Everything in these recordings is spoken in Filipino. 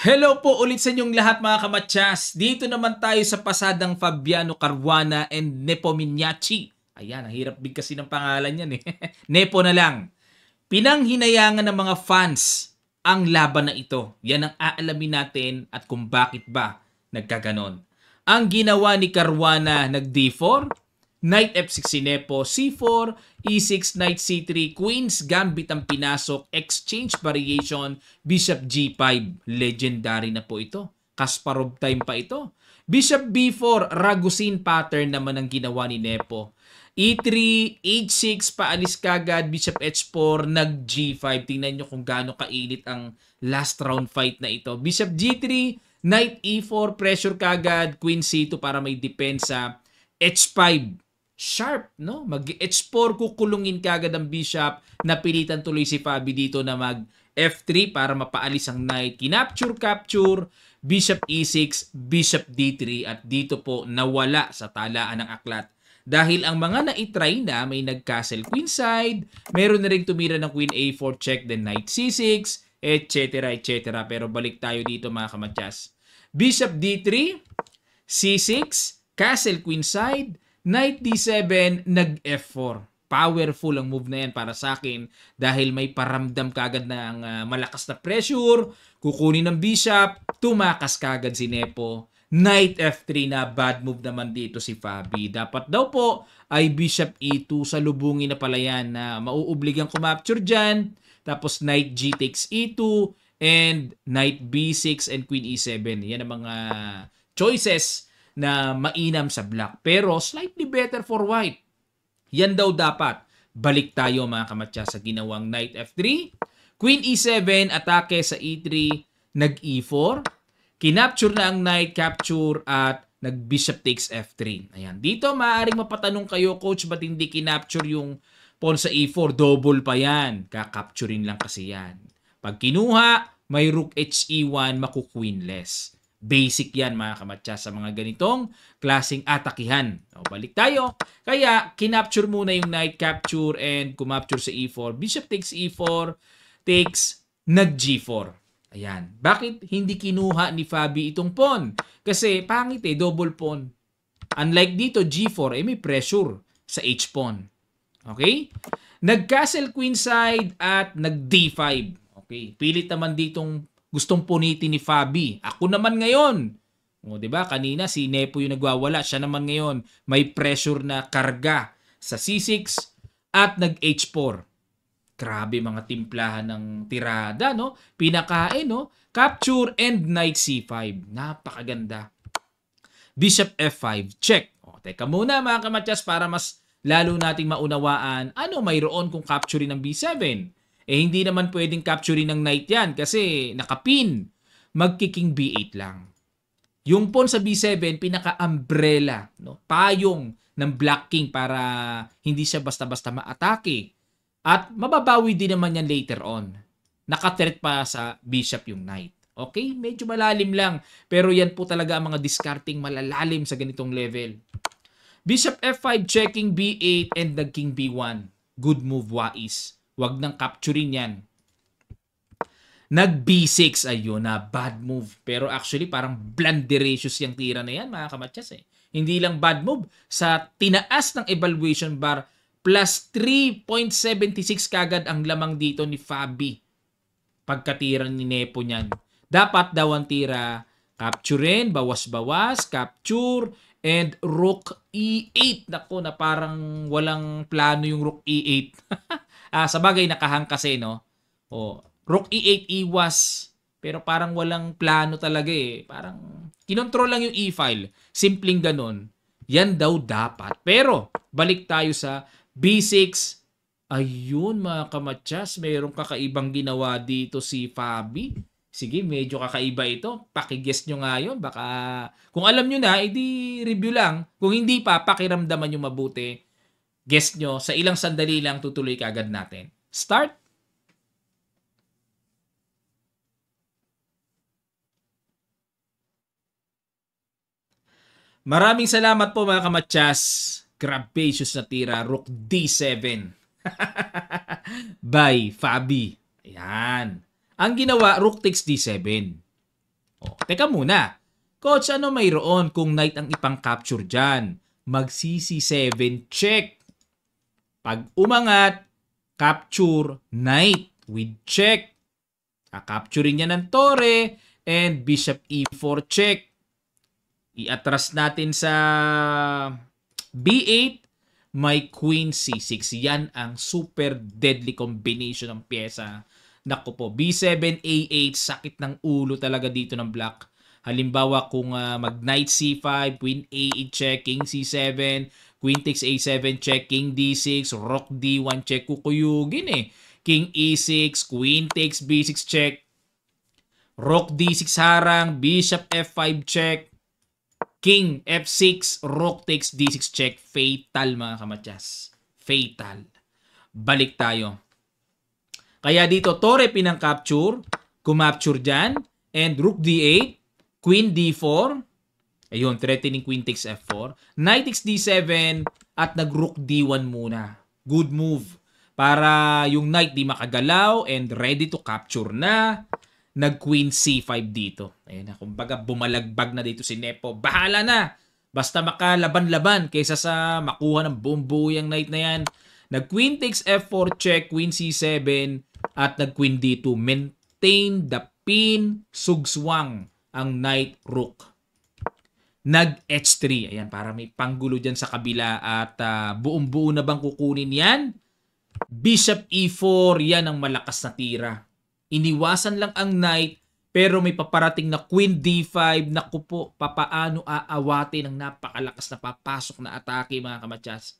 Hello po ulit sa inyong lahat mga kamatsas. Dito naman tayo sa pasadang Fabiano Caruana and Nepo Miniachi. Ayan, ang hirap bigkasin ng pangalan yan eh. Nepo na lang. Pinanghinayangan ng mga fans ang laban na ito. Yan ang aalamin natin at kung bakit ba nagkaganon. Ang ginawa ni Caruana, nag-D4, Knight F6 si Nepo, C4, E6, Knight C3, Queen's Gambit ang pinasok, Exchange Variation, Bishop G5. Legendary na po ito. Kasparov time pa ito. Bishop B4, Ragusin pattern naman ang ginawa ni Nepo. E3, H6, paalis kagad, Bishop H4, nag-G5. Tingnan nyo kung gaano kainit ang last round fight na ito. Bishop G3, Knight E4, pressure kagad, Queen C2 para may depensa. H5, sharp, no? Mag-H4, kukulungin kagad ang Bishop. Napilitan tuloy si Fabi dito na mag-F3 para mapaalis ang Knight. Kinapture, capture, Bishop E6, Bishop D3 at dito po nawala sa talaan ng aklat. Dahil ang mga na-try na may nag-castle queenside, meron na rin tumira ng Queen A4 check, then Knight C6, etc. etc. Pero balik tayo dito mga kamatyas. Bishop D3, C6, castle queenside, Knight D7, nag-F4. Powerful ang move na yan para sa akin dahil may paramdam kagad ng malakas na pressure, kukunin ng Bishop, tumakas kagad si Nepo. Knight F3 na bad move naman dito si Fabi. Dapat daw po ay Bishop E2, salubungin na pala yan na mauubligang kumapture dyan. Tapos Knight G takes E2 and Knight B6 and Queen E7. Yan ang mga choices na mainam sa black. Pero slightly better for white. Yan daw dapat. Balik tayo mga kamatya sa ginawang Knight F3. Queen E7, atake sa E3, nag-E4. Kinapture na ang Knight, capture at nag-Bishop takes F3. Ayan. Dito maaaring mapatanong kayo, Coach, ba't hindi kinapture yung pawn sa E4? Double pa yan. Kakapturein lang kasi yan. Pag kinuha, may Rook HE1, maku-queenless. Basic yan mga kamatya sa mga ganitong klaseng atakihan. O, balik tayo. Kaya, kinapture muna yung Knight, capture, and kumapture sa E4. Bishop takes E4, takes, nag-G4. Ayan. Bakit hindi kinuha ni Fabi itong pawn? Kasi pangit double pawn. Unlike dito, G4, may pressure sa H-pawn. Okay? Nag-castle queenside at nag-D5. Okay? Pilit naman ditong gustong punitin ni Fabi. Ako naman ngayon. O, diba? Kanina si Nepo yung nagwawala. Siya naman ngayon may pressure na karga sa C6 at nag-H4. Grabe mga timplahan ng tirada, no? Pinakain, no? Capture and Knight C5. Napakaganda. Bishop F5. Check. O, teka muna mga kamatyas para mas lalo nating maunawaan ano mayroon kung capturing ng B7. Hindi naman pwedeng capturing ng Knight yan kasi nakapin. Magkiking B8 lang. Yung pawn sa B7, pinaka-umbrella, no? Payong ng Black King para hindi siya basta-basta maatake. At mababawi din naman yan later on. Naka-threat pa sa Bishop yung Knight. Okay? Medyo malalim lang. Pero yan po talaga ang mga discarding malalalim sa ganitong level. Bishop F5 checking B8 and the King B1. Good move, Wais. Huwag nang capturing yan. Nag B6. Ayun na, bad move. Pero actually parang blunderacious yung tira na yan mga kamatyas Hindi lang bad move. Sa tinaas ng evaluation bar, plus 3.76 kagad ang lamang dito ni Fabi. Pagkatira ni Nepo niyan. Dapat daw ang tira, capturein, bawas-bawas, capture, and Rook E8. Naku, na parang walang plano yung Rook E8. Sa bagay, nakahang kasi, no? Rook E8 iwas. Pero parang walang plano talaga Parang kinontrol lang yung E-file. Simpleng ganun. Yan daw dapat. Pero, balik tayo sa B6, ayun mga kamatyas, mayroong kakaibang ginawa dito si Fabi. Sige, medyo kakaiba ito. Pakiguess nyo nga yun. Baka, kung alam nyo na, edi review lang. Kung hindi pa, pakiramdaman nyo mabuti. Guess nyo, sa ilang sandali lang tutuloy kagad natin. Start! Maraming salamat po mga kamatyas. Grabacious na tira, Rook D7. By Fabi. Ayan. Ang ginawa, Rook takes D7. O, teka muna. Coach, ano mayroon kung knight ang ipang-capture dyan? Mag-CC7 check. Pag umangat, capture knight with check. Kakapturin niya ng tore and bishop e4 check. I-atras natin sa b8, may queen c6. Yan ang super deadly combination ng pyesa. Naku po, b7, a8, sakit ng ulo talaga dito ng black. Halimbawa kung mag knight c5, queen a8 check, king c7, queen takes a7 check, king d6, rook d1 check, kukuyugin eh. King e6, queen takes b6 check, rook d6 harang, bishop f5 check, king f6, rook takes d6 check. Fatal mga kamatyas. Fatal. Balik tayo. Kaya dito, tore pinang-capture, kumapture dyan, and rook d8, queen d4, ayun, threatening queen takes f4, knight takes d7, at nag-rook d1 muna. Good move. Para yung knight di makagalaw and ready to capture na. Nag-queen c5 dito. Ayun na, kumbaga bumalagbag na dito si Nepo. Bahala na! Basta makalaban-laban kaysa sa makuha ng buong-buo yung knight na yan. Nag-queen takes f4 check, queen c7, at nag-queen d2. Maintain the pin, sugswang ang knight rook. Nag-h3. Ayan, para may panggulo dyan sa kabila at buong-buo na bang kukunin yan? Bishop e4, yan ang malakas na tira. Iniwasan lang ang knight, pero may paparating na queen d5. Naku po, papaano aawatin ng napakalakas na papasok na atake mga kamatyas.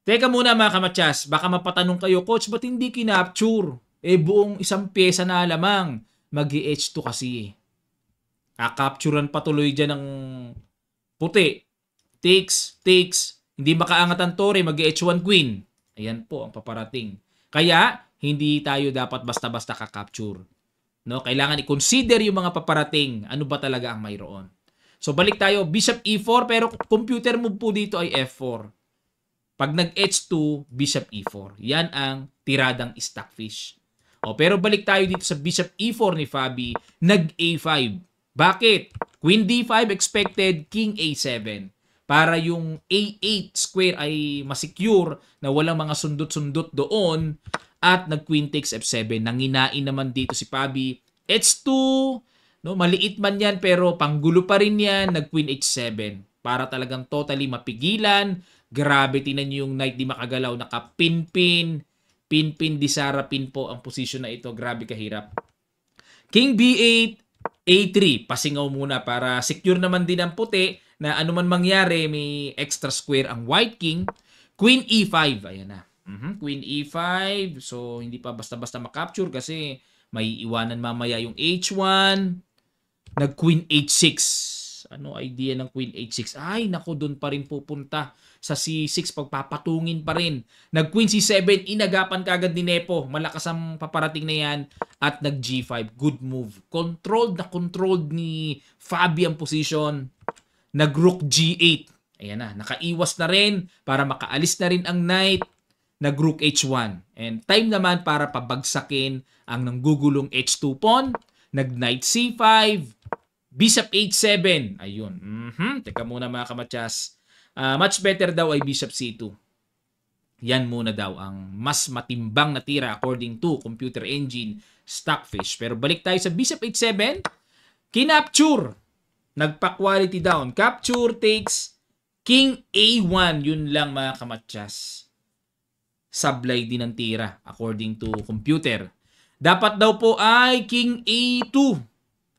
Teka muna mga kamatyas, baka mapatanong kayo, Coach, ba't hindi kinapture? Buong isang pyesa na lamang. Mag-h2 kasi. Capturean patuloy dyan ng puti. Takes, hindi makaangat ang tore, mag-h1 queen. Ayan po ang paparating. Kaya, hindi tayo dapat basta-basta ka-capture. No? Kailangan i-consider yung mga paparating. Ano ba talaga ang mayroon? So, balik tayo. Bishop e4, pero computer move po dito ay f4. Pag nag-h2, bishop e4. Yan ang tiradang stockfish. Pero balik tayo dito sa bishop e4 ni Fabi. Nag-a5. Bakit? Queen d5 expected, king a7. Para yung a8 square ay masecure na walang mga sundot-sundot doon. At nag-queen takes f7. Nanginain naman dito si Fabi. h2. No, maliit man yan pero panggulo pa rin yan. Nag-queen h7. Para talagang totally mapigilan. Grabe, tinan nyo yung knight di makagalaw. Naka-pin-pin. Pin-pin, disarapin po ang posisyon na ito. Grabe kahirap. King b8, a3. Pasingaw muna para secure naman din ang puti na anuman mangyari, may extra square ang white king. Queen e5. Ayan na. Queen e5. So, hindi pa basta-basta makapture kasi may iwanan mamaya yung h1. Nag-queen h6. Ano idea ng queen h6? Ay, naku, doon pa rin pupunta. Sa c6, pagpapatungin pa rin. Nag-queen c7, inagapan kagad ni Nepo. Malakas ang paparating na yan. At nag-g5. Good move. Controlled ni Fabi ang position. Nag-rook g8. Ayan na. Nakaiwas na rin para makaalis na rin ang knight. Nag-rook h1. And time naman para pabagsakin ang nanggugulong h2 pawn. Nag-knight c5. Bishop h7. Ayun. Teka muna mga kamatyas. Much better daw ay bishop c2. Yan muna daw ang mas matimbang na tira according to computer engine Stockfish. Pero balik tayo sa bishop h7. Kinapture. Nagpa-quality down. Capture takes king a1. Yun lang mga kamatyas. Sablay din ang tira according to computer. Dapat daw po ay king a2.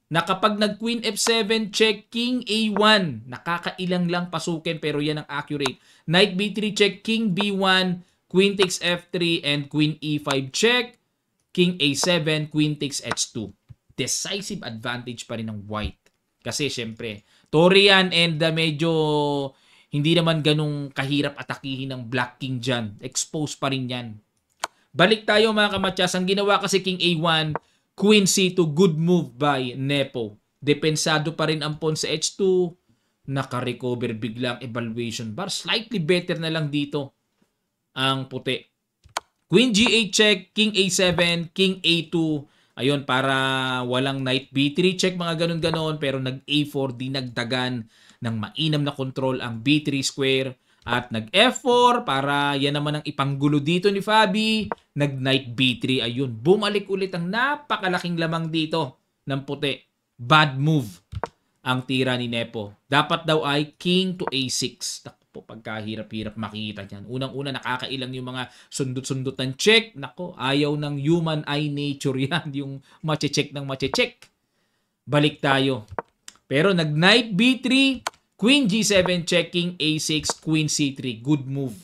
Na kapag nag-queen f7, check king a1. Nakakailang lang pasukin pero yan ang accurate. Knight b3 check, king b1, queen takes f3, and queen e5 check. King a7, queen takes h2. Decisive advantage pa rin ng white. Kasi syempre, tore yan and medyo hindi naman ganong kahirap atakihin ng black king dyan. Exposed pa rin yan. Balik tayo mga kamatyas. Ang ginawa kasi king a1, queen c2, good move by Nepo. Depensado pa rin ang pawn sa h2. Naka-recover biglang evaluation bar. Slightly better na lang dito ang puti. Queen g8 check, king a7, king a2, Ayun, para walang knight B3 check, mga ganun-ganon. Pero nag-A4, dinagdagan ng mainam na control ang B3 square. At nag-F4 para yan naman ang ipanggulo dito ni Fabi. Nag-knight B3. Ayun, bumalik ulit ang napakalaking lamang dito ng puti. Bad move ang tira ni Nepo. Dapat daw ay king to A6. Nako, pagkahirap-hirap makikita niyan. Unang-una, nakakailang yung mga sundot-sundot ng check. Nako, ayaw ng human eye nature yan. Yung mache-check ng mache-check. Balik tayo. Pero nag-knight B3, Queen G7 check, King A6, Queen C3. Good move.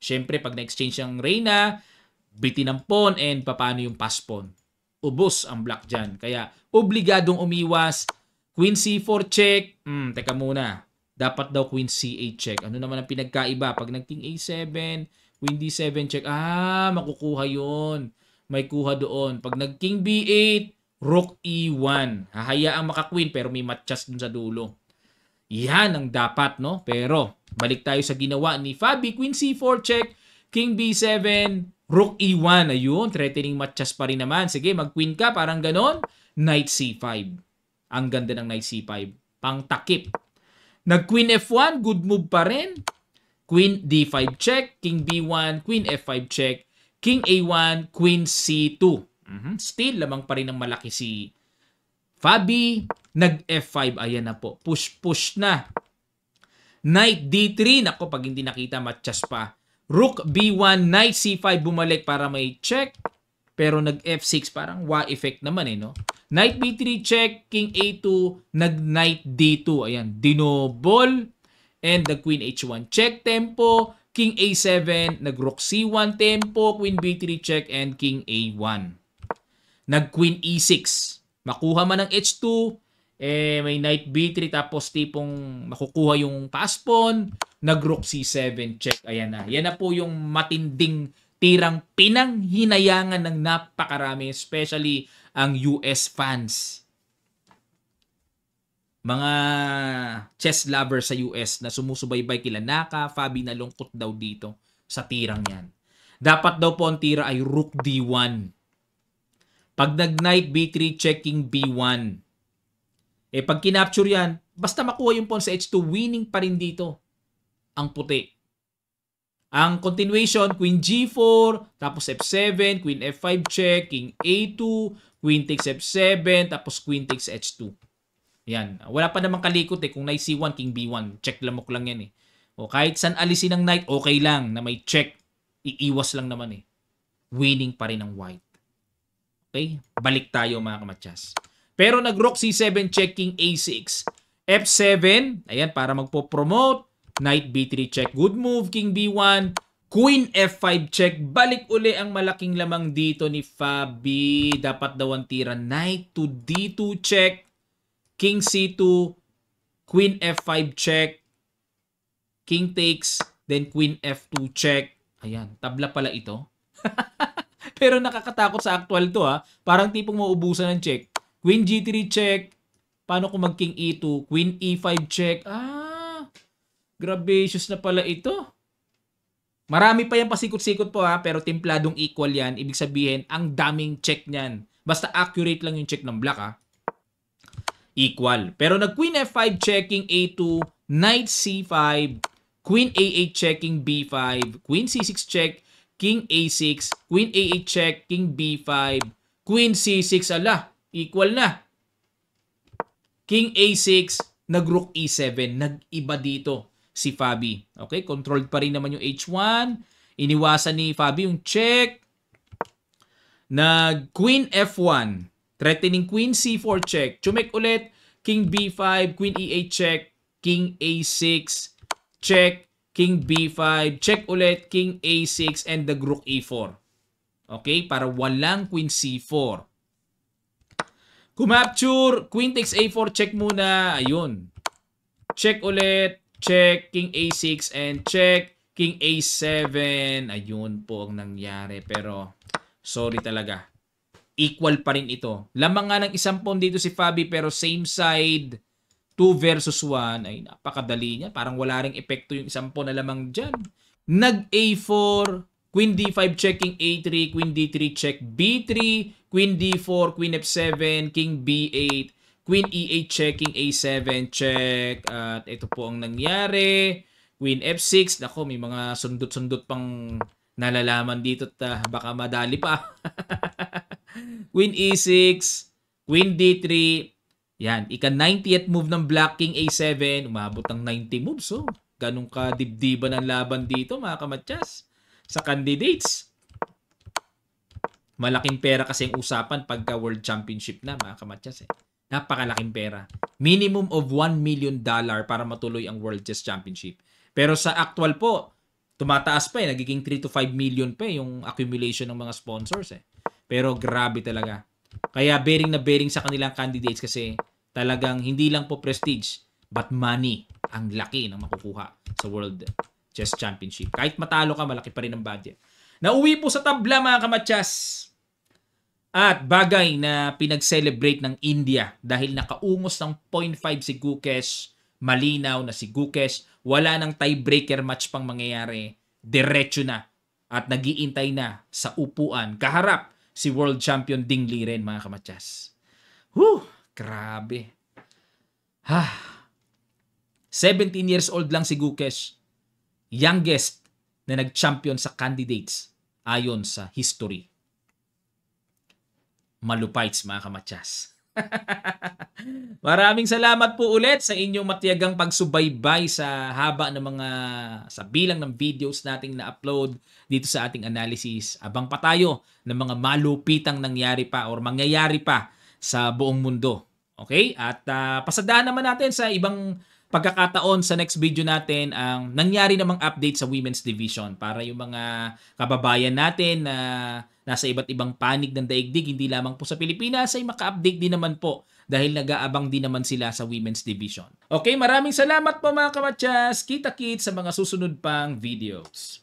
Siyempre, pag na-exchange ang Reyna, bitin ang pawn and paano yung pass pawn. Ubos ang black dyan. Kaya, obligadong umiwas. Queen C4 check. Teka muna. Dapat daw Queen C8 check. Ano naman ang pinagkaiba? Pag nag-King A7, Queen D7 check. Makukuha yon. May kuha doon. Pag nag-King B8, Rook E1. Hahayaang maka-Queen pero may matchas dun sa dulo. Yan ang dapat, no? Pero, balik tayo sa ginawa ni Fabi. Queen C4 check, King B7, Rook E1. Ayun, threatening matchas pa rin naman. Sige, mag-Queen ka, parang ganon. Knight C5. Ang ganda ng Knight C5. Pang takip. Nag-Queen F1, good move pa rin. Queen D5 check, King B1, Queen F5 check, King A1, Queen C2. Still, lamang pa rin ng malaki si Fabi. Nag-F5, ayan na po. Push na. Knight D3, nako, pag hindi nakita, matchas pa. Rook B1, Knight C5, bumalik para may check. Pero nag-F6, parang wa effect naman no? Knight B3 check, King A2, nag-Knight D2. Ayan, dinobol. And the Queen H1 check tempo. King A7, nag-Rook C1 tempo. Queen B3 check and King A1. Nag-Queen E6. Makuha man ng H2, may Knight B3 tapos tipong makukuha yung pass pawn. Nag-Rook C7 check. Ayan na. Yan na po yung matinding tirang pinanghinayangan ng napakarami, especially ang US fans. Mga chess lovers sa US na sumusubaybay kila Naka, Fabi, na lungkot daw dito sa tirang yan. Dapat daw po ang tira ay Rook D1. Pag nag-Knight B3 checking B1. Pag kinapture yan, basta makuha yung pawn sa H2, winning pa rin dito ang puti. Ang continuation, Queen G4, tapos F7, Queen F5 check, King A2, Queen takes F7, tapos Queen takes H2. Yan. Wala pa namang kalikot kung Knight C1, King B1. Check lamok lang yan O kahit saan alisin ng Knight, okay lang na may check. Iiwas lang naman Winning pa rin ang white. Okay? Balik tayo mga kamatsas. Pero nag-Rook C7 check, King A6. F7, ayan, para magpo-promote. Knight B3 check, good move. King B1, Queen F5 check. Balik uli ang malaking lamang dito ni Fabi. Dapat daw ang tira. Knight to D2 check. King C2, Queen F5 check. King takes, then Queen F2 check. Ayan, tabla pala ito. Pero nakakatakot sa actual to Parang tipong mauubusan ng check. Queen G3 check. Paano kung mag-King E2? Queen E5 check. Gracious na pala ito. Marami pa yan pasikot-sikot po pero templadong equal yan. Ibig sabihin, ang daming check niyan. Basta accurate lang yung check ng black Equal. Pero nag-Queen F5 checking A2, Knight C5, Queen A8 checking B5, Queen C6 check, King A6, Queen A8 check, King B5, Queen C6, equal na. King A6, nag-Rook E7, nag-iba dito si Fabi. Okay, controlled pa rin naman yung H1. Iniwasan ni Fabi yung check. Nag-Queen F1, threatening Queen C4 check. Chumek ulit, King B5, Queen E8 check, King A6 check, King B5, check ulit, King A6, and the Rook E4. Okay, para walang Queen C4. Kumapture, Queen takes A4, check muna. Ayun. Check ulit, check, King A6, and check, King A7. Ayun po ang nangyari. Pero, sorry talaga. Equal pa rin ito. Lamang nga ng isang pawn dito si Fabi, pero same side. 2 versus 1. Ay, napakadali niya. Parang wala ring epekto yung isang pawn na lamang dyan. Nag A4, Queen D5 checking A3, Queen D3 check B3, Queen D4, Queen F7, King B8, Queen E8 checking A7 check. At ito po ang nangyari. Queen F6. Nako, may mga sundot-sundot pang nalalaman dito at baka madali pa. Queen E6, Queen D3. Yan, ika-90th move ng Black King A7. Umabot ng 90 moves. So, ganun ka dibdiban ang laban dito mga kamatyas. Sa candidates. Malaking pera kasi ang usapan pagka World Championship na mga kamatyas eh. Napakalaking pera. Minimum of $1 million para matuloy ang World Chess Championship. Pero sa actual po, tumataas pa eh. Nagiging 3 to 5 million pa eh, yung accumulation ng mga sponsors eh. Pero grabe talaga. Kaya bearing na bearing sa kanilang candidates kasi talagang hindi lang po prestige but money ang laki ng makukuha sa World Chess Championship. Kahit matalo ka, malaki pa rin ang budget. Nauwi po sa tabla mga kamatyas. At bagay na pinag-celebrate ng India dahil nakaungos ng 0.5 si Gukesh. Malinaw na si Gukesh. Wala nang tiebreaker match pang mangyayari. Diretso na. At nagiintay na sa upuan. Kaharap si World Champion Ding Liren mga kamatyas. Grabe. 17 years old lang si Gukesh. Youngest na nag-champion sa candidates ayon sa history. Malupites mga kamatyas. Maraming salamat po ulit sa inyong matiyagang pagsubaybay sa haba ng sa bilang ng videos nating na-upload dito sa ating analysis. Abang pa tayo ng mga malupitang nangyari pa or mangyayari pa sa buong mundo. Okay? At pasadahan naman natin sa ibang pagkakataon sa next video natin ang nangyari namang update sa women's division para yung mga kababayan natin na nasa iba't ibang panig ng daigdig, hindi lamang po sa Pilipinas, ay maka-update din naman po dahil nag-aabang din naman sila sa women's division. Okay, maraming salamat po mga kamatyas. Kita-kits sa mga susunod pang videos.